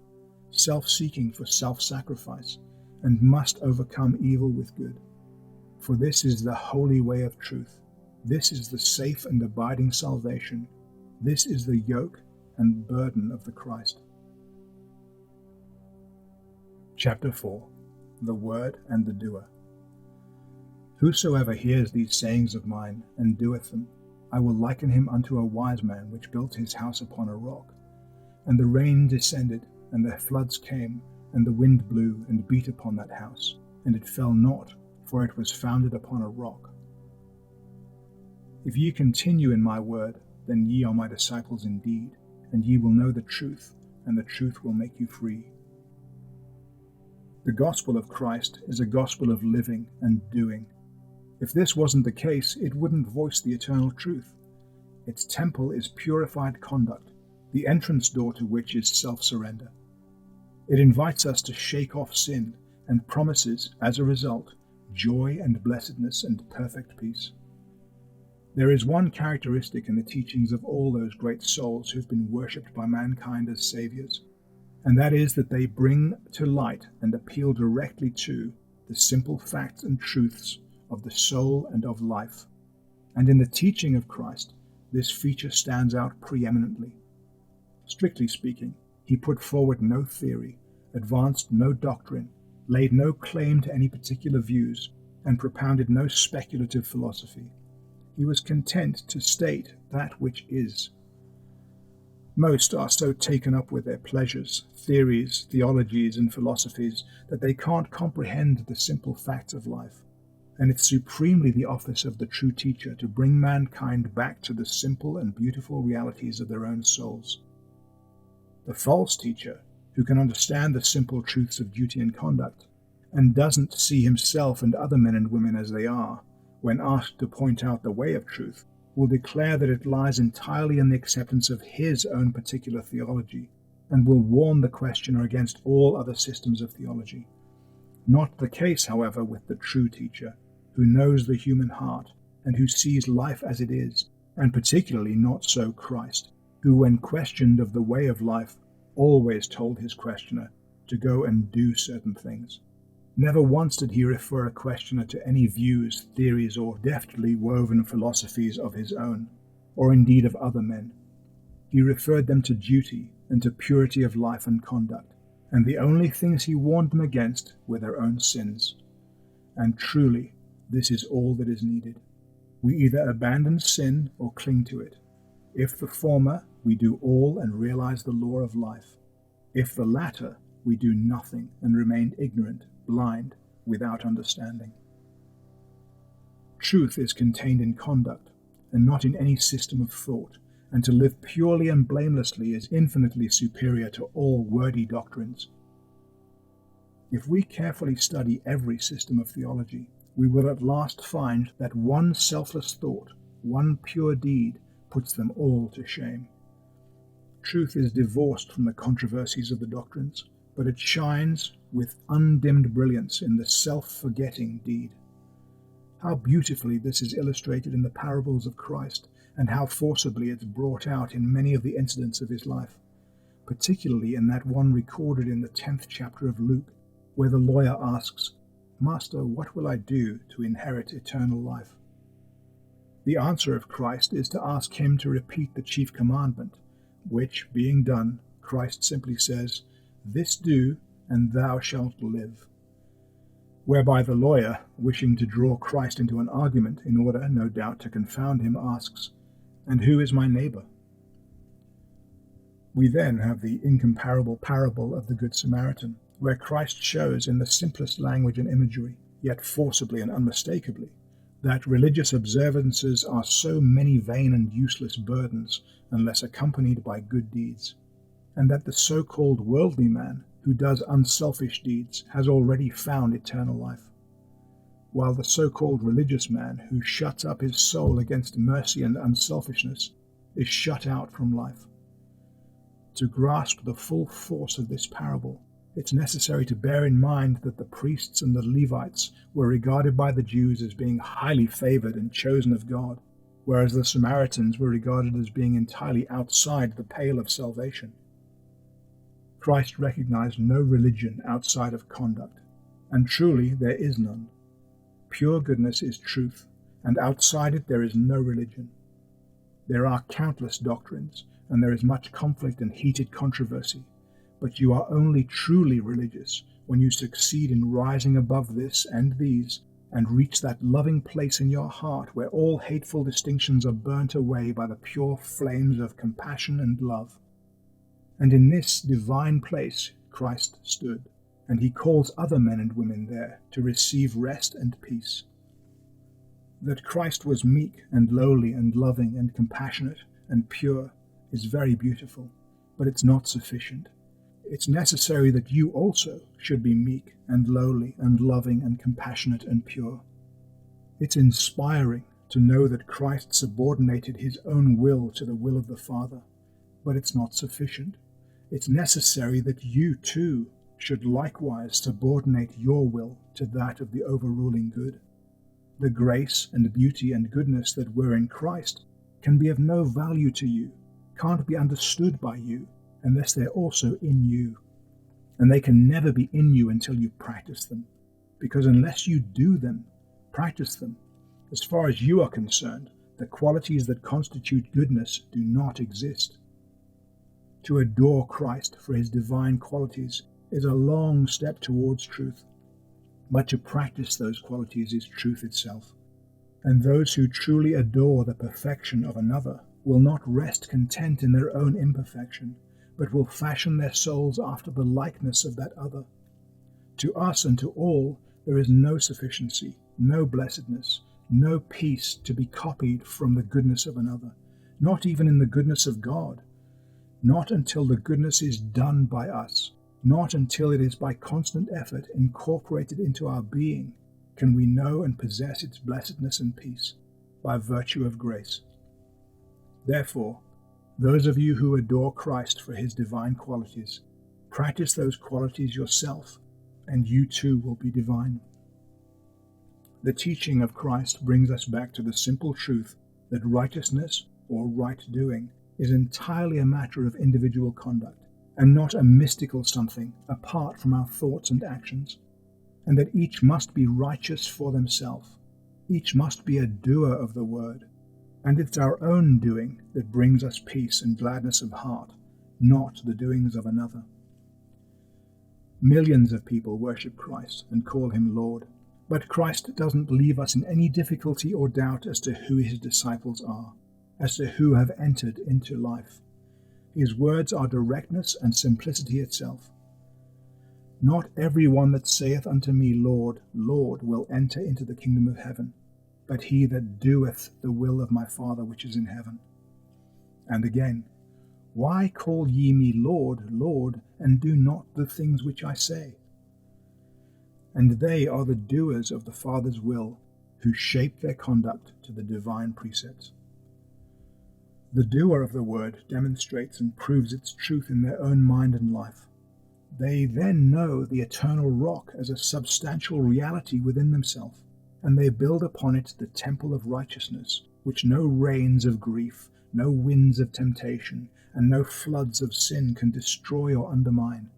S1: self-seeking for self-sacrifice, and must overcome evil with good. For this is the holy way of truth. This is the safe and abiding salvation. This is the yoke and burden of the Christ. Chapter 4. The Word and the Doer. Whosoever hears these sayings of mine and doeth them, I will liken him unto a wise man which built his house upon a rock. And the rain descended, and the floods came, and the wind blew and beat upon that house, and it fell not, for it was founded upon a rock. If ye continue in my word, then ye are my disciples indeed, and ye will know the truth, and the truth will make you free. The gospel of Christ is a gospel of living and doing. If this wasn't the case, it wouldn't voice the eternal truth. Its temple is purified conduct, the entrance door to which is self-surrender. It invites us to shake off sin and promises, as a result, joy and blessedness and perfect peace. There is one characteristic in the teachings of all those great souls who've been worshipped by mankind as saviors, and that is that they bring to light and appeal directly to the simple facts and truths of the soul and of life. And in the teaching of Christ, this feature stands out preeminently. Strictly speaking, he put forward no theory, advanced no doctrine, laid no claim to any particular views, and propounded no speculative philosophy. He was content to state that which is. Most are so taken up with their pleasures, theories, theologies, and philosophies that they can't comprehend the simple facts of life. And it's supremely the office of the true teacher to bring mankind back to the simple and beautiful realities of their own souls. The false teacher, who can understand the simple truths of duty and conduct, and doesn't see himself and other men and women as they are, when asked to point out the way of truth, will declare that it lies entirely in the acceptance of his own particular theology, and will warn the questioner against all other systems of theology. Not the case, however, with the true teacher, who knows the human heart, and who sees life as it is, and particularly not so Christ, who, when questioned of the way of life, always told his questioner to go and do certain things. Never once did he refer a questioner to any views, theories, or deftly woven philosophies of his own, or indeed of other men. He referred them to duty and to purity of life and conduct, and the only things he warned them against were their own sins. And truly, this is all that is needed. We either abandon sin or cling to it. If the former, we do all and realize the law of life. If the latter, we do nothing and remain ignorant, blind, without understanding. Truth is contained in conduct, and not in any system of thought, and to live purely and blamelessly is infinitely superior to all wordy doctrines. If we carefully study every system of theology, we will at last find that one selfless thought, one pure deed, puts them all to shame. Truth is divorced from the controversies of the doctrines, but it shines with undimmed brilliance in the self-forgetting deed. How beautifully this is illustrated in the parables of Christ, and how forcibly it's brought out in many of the incidents of his life, particularly in that one recorded in the 10th chapter of Luke, where the lawyer asks, "Master, what will I do to inherit eternal life?" The answer of Christ is to ask him to repeat the chief commandment, which, being done, Christ simply says, "This do, and thou shalt live." Whereby the lawyer, wishing to draw Christ into an argument in order, no doubt, to confound him, asks, "And who is my neighbor?" We then have the incomparable parable of the Good Samaritan, where Christ shows in the simplest language and imagery, yet forcibly and unmistakably, that religious observances are so many vain and useless burdens unless accompanied by good deeds, and that the so-called worldly man who does unselfish deeds has already found eternal life, while the so-called religious man who shuts up his soul against mercy and unselfishness is shut out from life. To grasp the full force of this parable, it's necessary to bear in mind that the priests and the Levites were regarded by the Jews as being highly favored and chosen of God, whereas the Samaritans were regarded as being entirely outside the pale of salvation. Christ recognized no religion outside of conduct, and truly there is none. Pure goodness is truth, and outside it there is no religion. There are countless doctrines, and there is much conflict and heated controversy, but you are only truly religious when you succeed in rising above this and these, and reach that loving place in your heart where all hateful distinctions are burnt away by the pure flames of compassion and love. And in this divine place Christ stood, and he calls other men and women there to receive rest and peace. That Christ was meek and lowly and loving and compassionate and pure is very beautiful, but it's not sufficient. It's necessary that you also should be meek and lowly and loving and compassionate and pure. It's inspiring to know that Christ subordinated his own will to the will of the Father, but it's not sufficient. It's necessary that you too should likewise subordinate your will to that of the overruling good. The grace and beauty and goodness that were in Christ can be of no value to you, can't be understood by you, unless they're also in you. And they can never be in you until you practice them, because unless you do them, practice them, as far as you are concerned, the qualities that constitute goodness do not exist. To adore Christ for his divine qualities is a long step towards truth, but to practice those qualities is truth itself. And those who truly adore the perfection of another will not rest content in their own imperfection, but will fashion their souls after the likeness of that other. To us and to all there is no sufficiency, no blessedness, no peace to be copied from the goodness of another, not even in the goodness of God, not until the goodness is done by us, not until it is by constant effort incorporated into our being, can we know and possess its blessedness and peace by virtue of grace. Therefore, those of you who adore Christ for his divine qualities, practice those qualities yourself, and you too will be divine. The teaching of Christ brings us back to the simple truth that righteousness, or right doing, is entirely a matter of individual conduct, and not a mystical something apart from our thoughts and actions, and that each must be righteous for themselves. Each must be a doer of the word, and it's our own doing that brings us peace and gladness of heart, not the doings of another. Millions of people worship Christ and call him Lord, but Christ doesn't leave us in any difficulty or doubt as to who his disciples are, as to who have entered into life. His words are directness and simplicity itself. Not every one that saith unto me, Lord, Lord, will enter into the kingdom of heaven, but he that doeth the will of my Father which is in heaven. And again, why call ye me Lord, Lord, and do not the things which I say? And they are the doers of the Father's will, who shape their conduct to the divine precepts. The doer of the word demonstrates and proves its truth in their own mind and life. They then know the eternal rock as a substantial reality within themselves, and they build upon it the temple of righteousness, which no rains of grief, no winds of temptation, and no floods of sin can destroy or undermine.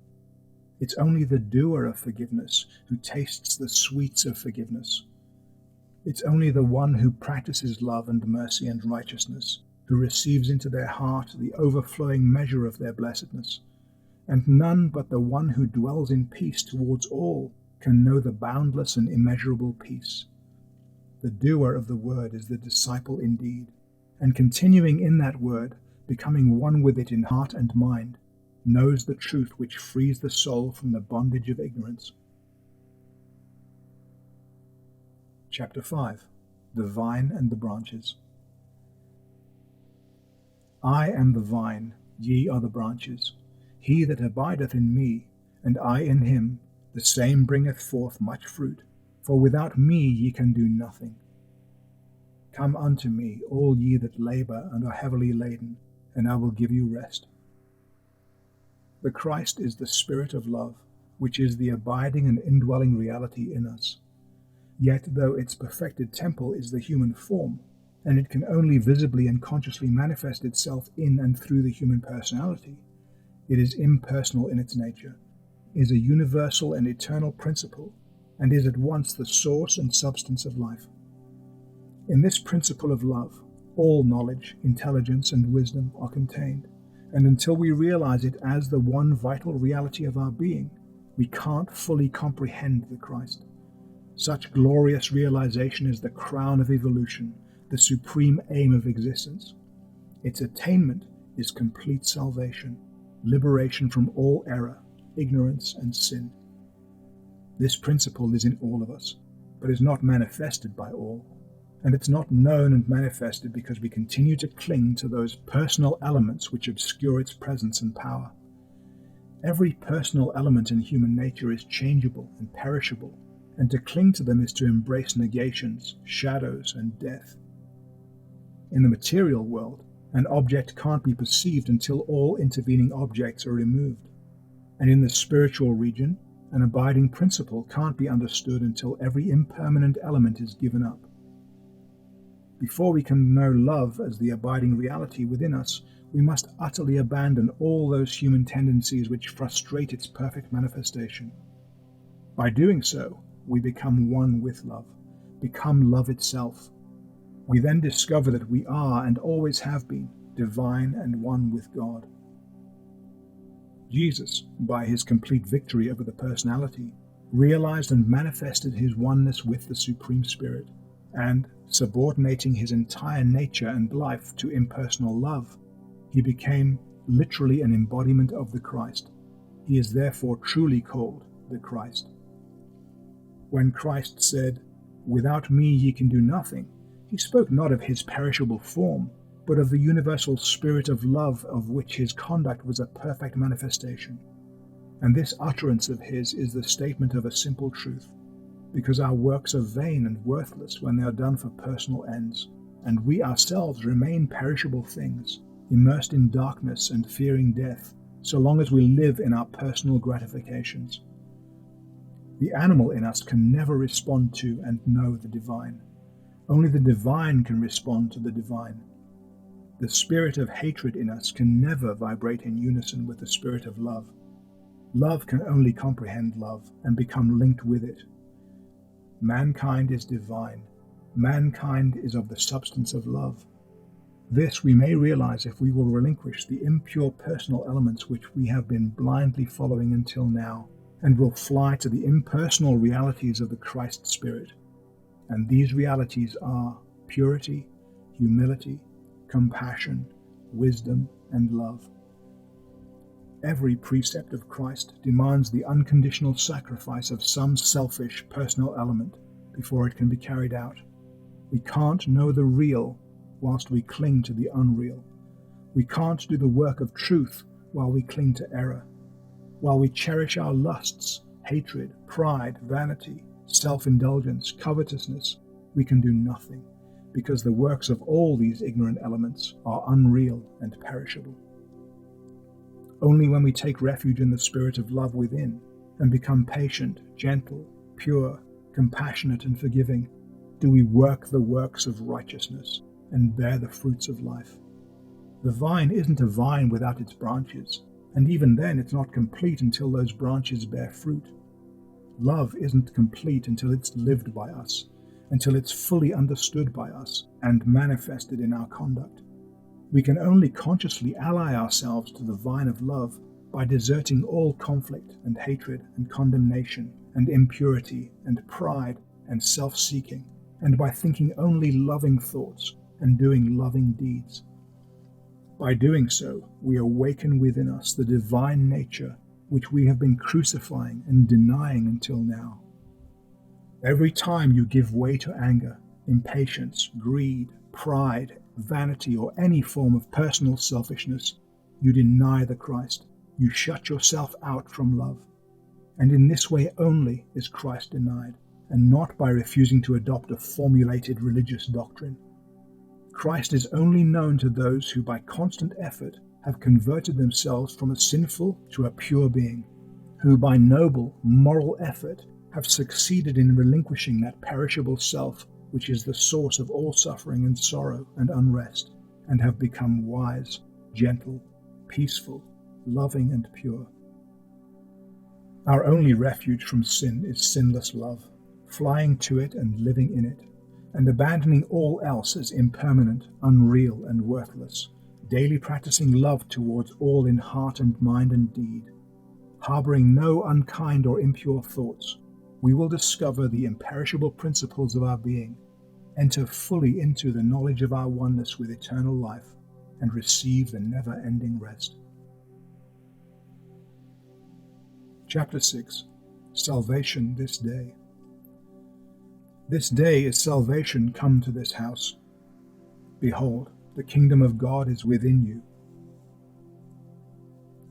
S1: It's only the doer of forgiveness who tastes the sweets of forgiveness. It's only the one who practices love and mercy and righteousness who receives into their heart the overflowing measure of their blessedness, and none but the one who dwells in peace towards all can know the boundless and immeasurable peace. The doer of the word is the disciple indeed, and continuing in that word, becoming one with it in heart and mind, knows the truth which frees the soul from the bondage of ignorance. Chapter 5. The Vine and the Branches. I am the vine, ye are the branches. He that abideth in me, and I in him, the same bringeth forth much fruit, for without me ye can do nothing. Come unto me, all ye that labour and are heavily laden, and I will give you rest. The Christ is the Spirit of love, which is the abiding and indwelling reality in us. Yet though its perfected temple is the human form, and it can only visibly and consciously manifest itself in and through the human personality, it is impersonal in its nature, is a universal and eternal principle, and is at once the source and substance of life. In this principle of love, all knowledge, intelligence, and wisdom are contained, and until we realize it as the one vital reality of our being, we can't fully comprehend the Christ. Such glorious realization is the crown of evolution, the supreme aim of existence. Its attainment is complete salvation, liberation from all error, ignorance, and sin. This principle is in all of us, but is not manifested by all. And it's not known and manifested because we continue to cling to those personal elements which obscure its presence and power. Every personal element in human nature is changeable and perishable, and to cling to them is to embrace negations, shadows, and death. In the material world, an object can't be perceived until all intervening objects are removed. And in the spiritual region, an abiding principle can't be understood until every impermanent element is given up. Before we can know love as the abiding reality within us, we must utterly abandon all those human tendencies which frustrate its perfect manifestation. By doing so, we become one with love, become love itself. We then discover that we are and always have been divine and one with God. Jesus, by his complete victory over the personality, realized and manifested his oneness with the Supreme Spirit, and, subordinating his entire nature and life to impersonal love, he became literally an embodiment of the Christ. He is therefore truly called the Christ. When Christ said, "Without me ye can do nothing," he spoke not of his perishable form, but of the universal spirit of love of which his conduct was a perfect manifestation. And this utterance of his is the statement of a simple truth, because our works are vain and worthless when they are done for personal ends, and we ourselves remain perishable things, immersed in darkness and fearing death, so long as we live in our personal gratifications. The animal in us can never respond to and know the divine. Only the divine can respond to the divine. The spirit of hatred in us can never vibrate in unison with the spirit of love. Love can only comprehend love and become linked with it. Mankind is divine. Mankind is of the substance of love. This we may realize if we will relinquish the impure personal elements which we have been blindly following until now, and will fly to the impersonal realities of the Christ Spirit. And these realities are purity, humility, compassion, wisdom, and love. Every precept of Christ demands the unconditional sacrifice of some selfish personal element before it can be carried out. We can't know the real whilst we cling to the unreal. We can't do the work of truth while we cling to error. While we cherish our lusts, hatred, pride, vanity, self-indulgence, covetousness, we can do nothing, because the works of all these ignorant elements are unreal and perishable. Only when we take refuge in the spirit of love within, and become patient, gentle, pure, compassionate, and forgiving, do we work the works of righteousness and bear the fruits of life. The vine isn't a vine without its branches, and even then it's not complete until those branches bear fruit. Love isn't complete until it's lived by us, until it's fully understood by us and manifested in our conduct. We can only consciously ally ourselves to the vine of love by deserting all conflict and hatred and condemnation and impurity and pride and self-seeking, and by thinking only loving thoughts and doing loving deeds. By doing so, we awaken within us the divine nature which we have been crucifying and denying until now. Every time you give way to anger, impatience, greed, pride, vanity, or any form of personal selfishness, you deny the Christ. You shut yourself out from love. And in this way only is Christ denied, and not by refusing to adopt a formulated religious doctrine. Christ is only known to those who by constant effort have converted themselves from a sinful to a pure being, who by noble moral effort have succeeded in relinquishing that perishable self which is the source of all suffering and sorrow and unrest, and have become wise, gentle, peaceful, loving, and pure. Our only refuge from sin is sinless love, flying to it and living in it, and abandoning all else as impermanent, unreal, and worthless, daily practicing love towards all in heart and mind and deed. Harboring no unkind or impure thoughts, we will discover the imperishable principles of our being, enter fully into the knowledge of our oneness with eternal life, and receive the never-ending rest. Chapter 6. Salvation this day. This day is salvation come to this house. Behold, the kingdom of God is within you.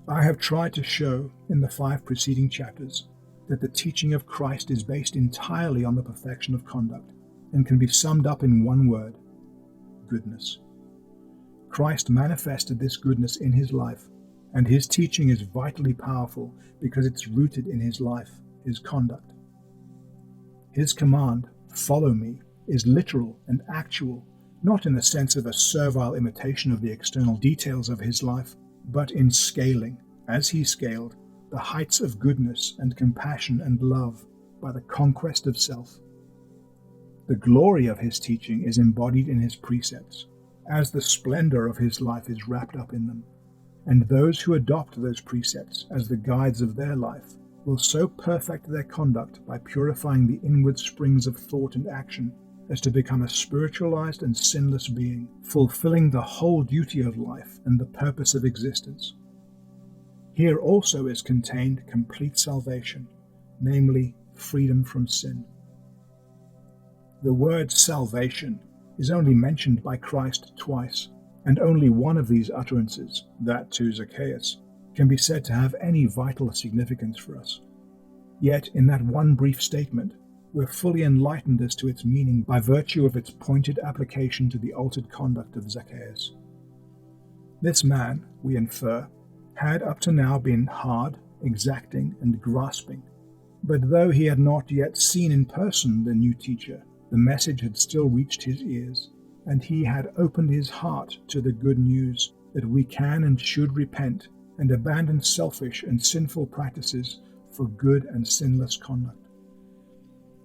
S1: I have tried to show in the 5 preceding chapters that the teaching of Christ is based entirely on the perfection of conduct and can be summed up in one word: goodness. Christ manifested this goodness in his life, and his teaching is vitally powerful because it's rooted in his life, his conduct. His command, "Follow me," is literal and actual, not in the sense of a servile imitation of the external details of his life, but in scaling, as he scaled, the heights of goodness and compassion and love by the conquest of self. The glory of his teaching is embodied in his precepts, as the splendor of his life is wrapped up in them, and those who adopt those precepts as the guides of their life will so perfect their conduct by purifying the inward springs of thought and action as to become a spiritualized and sinless being, fulfilling the whole duty of life and the purpose of existence. Here also is contained complete salvation, namely freedom from sin. The word salvation is only mentioned by Christ twice, and only one of these utterances, that to Zacchaeus, can be said to have any vital significance for us. Yet in that one brief statement, we're fully enlightened as to its meaning by virtue of its pointed application to the altered conduct of Zacchaeus. This man, we infer, had up to now been hard, exacting, and grasping, but though he had not yet seen in person the new teacher, the message had still reached his ears, and he had opened his heart to the good news that we can and should repent and abandon selfish and sinful practices for good and sinless conduct.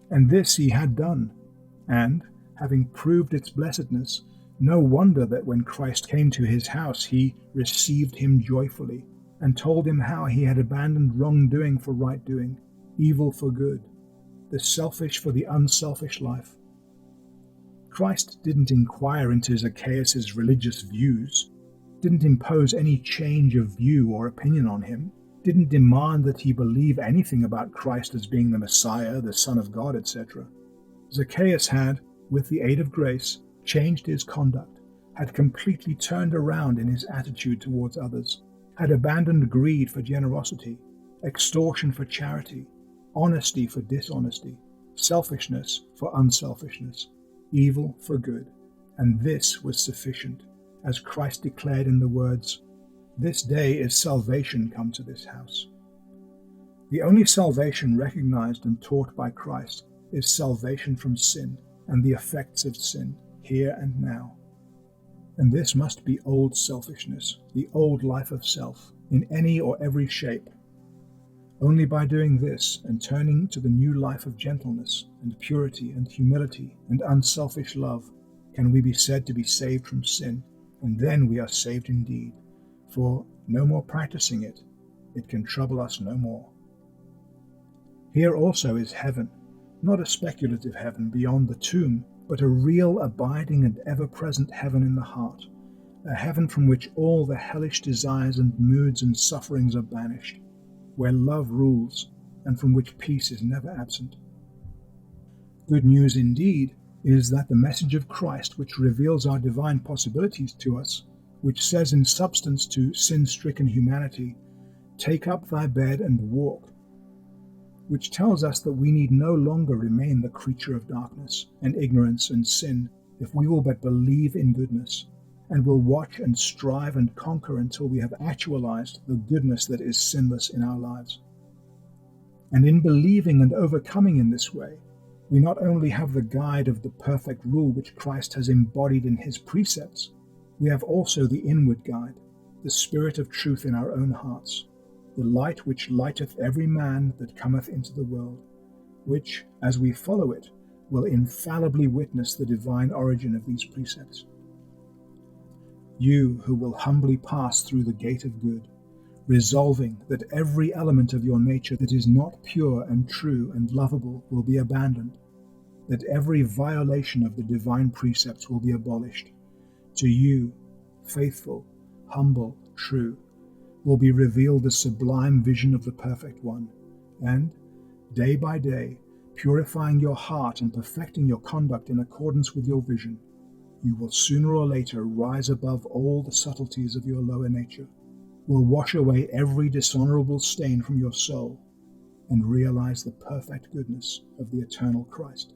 S1: And this he had done, and, having proved its blessedness, no wonder that when Christ came to his house he received him joyfully, and told him how he had abandoned wrongdoing for right doing, evil for good, the selfish for the unselfish life. Christ didn't inquire into Zacchaeus' religious views, didn't impose any change of view or opinion on him, didn't demand that he believe anything about Christ as being the Messiah, the Son of God, etc. Zacchaeus had, with the aid of grace, changed his conduct, had completely turned around in his attitude towards others, had abandoned greed for generosity, extortion for charity, honesty for dishonesty, selfishness for unselfishness, evil for good, and this was sufficient, as Christ declared in the words, "This day is salvation come to this house." The only salvation recognized and taught by Christ is salvation from sin and the effects of sin, here and now. And this must be old selfishness, the old life of self, in any or every shape. Only by doing this and turning to the new life of gentleness and purity and humility and unselfish love can we be said to be saved from sin, and then we are saved indeed. For no more practicing it, it can trouble us no more. Here also is heaven, not a speculative heaven beyond the tomb, but a real, abiding, and ever-present heaven in the heart, a heaven from which all the hellish desires and moods and sufferings are banished, where love rules, and from which peace is never absent. Good news indeed is that the message of Christ, which reveals our divine possibilities to us, which says in substance to sin-stricken humanity, "Take up thy bed and walk," which tells us that we need no longer remain the creature of darkness and ignorance and sin if we will but believe in goodness, and will watch and strive and conquer until we have actualized the goodness that is sinless in our lives. And in believing and overcoming in this way, we not only have the guide of the perfect rule which Christ has embodied in his precepts, we have also the inward guide, the Spirit of truth in our own hearts, the light which lighteth every man that cometh into the world, which, as we follow it, will infallibly witness the divine origin of these precepts. You who will humbly pass through the gate of good, resolving that every element of your nature that is not pure and true and lovable will be abandoned, that every violation of the divine precepts will be abolished, to you, faithful, humble, true, will be revealed the sublime vision of the perfect one, and, day by day, purifying your heart and perfecting your conduct in accordance with your vision, you will sooner or later rise above all the subtleties of your lower nature, will wash away every dishonorable stain from your soul, and realize the perfect goodness of the eternal Christ.